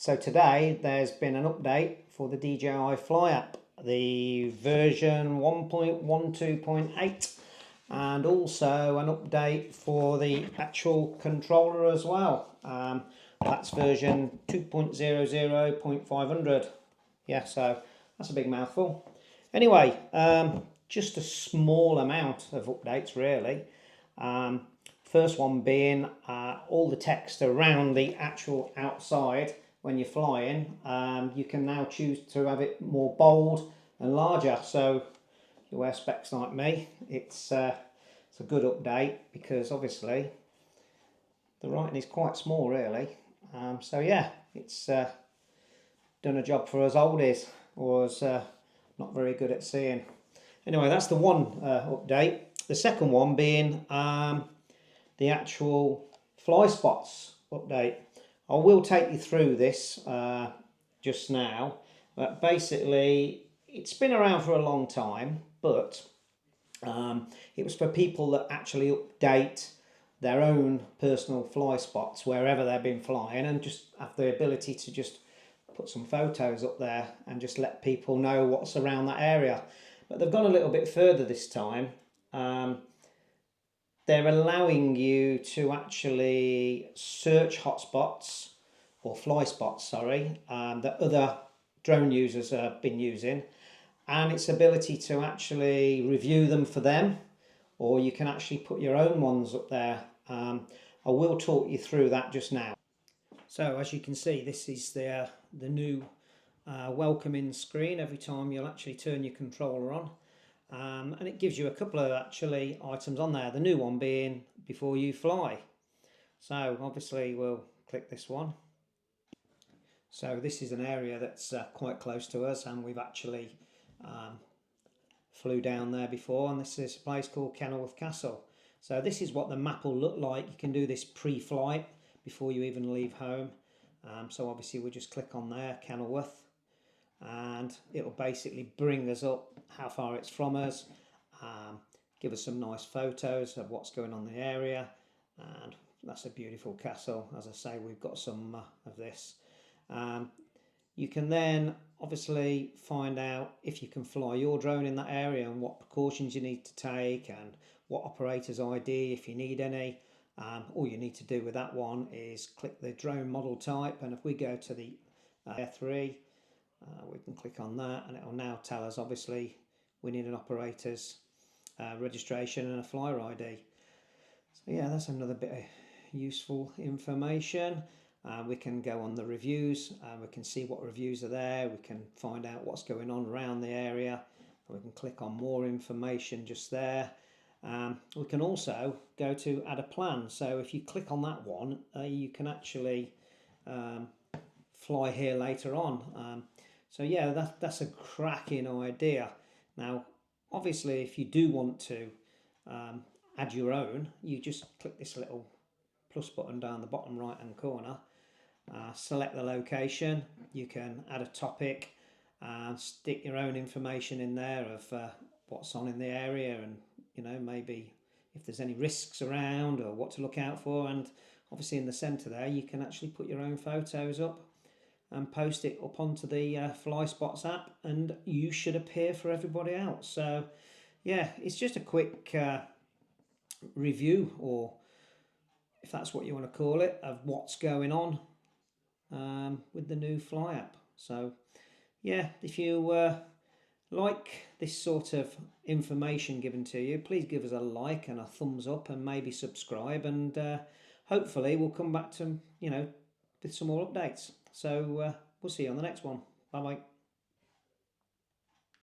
So today there's been an update for the DJI Fly app, the version 1.12.8, and also an update for the actual controller as well. That's version 2.00.500. Yeah, so that's a big mouthful. Anyway, just a small amount of updates really. First one being all the text around the actual outside when you're flying. You can now choose to have it more bold and larger. So if you wear specs like me, it's a good update because obviously the writing is quite small really. So yeah, it's done a job for us oldies, or us not very good at seeing. Anyway, that's the one update. The second one being the actual fly spots update. I will take you through this just now, but basically it's been around for a long time, but it was for people that actually update their own personal fly spots wherever they've been flying, and just have the ability to just put some photos up there and just let people know what's around that area. But they've gone a little bit further this time. They're allowing you to actually search hotspots, or fly spots, sorry, that other drone users have been using, and its ability to actually review them for them, or you can actually put your own ones up there. I will talk you through that just now. So as you can see, this is the new welcoming screen every time you'll actually turn your controller on. And it gives you a couple of actually items on there, the new one being before you fly. So obviously we'll click this one. So this is an area that's quite close to us, and we've actually flew down there before, and this is a place called Kenilworth Castle. So this is what the map will look like. You can do this pre-flight before you even leave home. So obviously we'll just click on there, Kenilworth, and it'll basically bring us up how far it's from us, give us some nice photos of what's going on in the area, and that's a beautiful castle. As I say, we've got some of this. You can then obviously find out if you can fly your drone in that area and what precautions you need to take, and what operator's ID if you need any. All you need to do with that one is click the drone model type, and if we go to the Air3, we can click on that, and it will now tell us obviously we need an operator's registration and a flyer ID. So yeah, that's another bit of useful information. We can go on the reviews, we can see what reviews are there, we can find out what's going on around the area, we can click on more information just there. We can also go to add a plan, so if you click on that one, you can actually fly here later on. So yeah, that's a cracking idea. Now obviously if you do want to add your own, you just click this little plus button down the bottom right hand corner, select the location, you can add a topic and stick your own information in there of what's on in the area, and you know, maybe if there's any risks around or what to look out for. And obviously in the centre there you can actually put your own photos up and post it up onto the Fly Spots app, and you should appear for everybody else. So yeah, it's just a quick review, or if that's what you want to call it, of what's going on with the new Fly app. So yeah, if you like this sort of information given to you, please give us a like and a thumbs up, and maybe subscribe, and hopefully we'll come back to, you know, with some more updates. So we'll see you on the next one. Bye bye.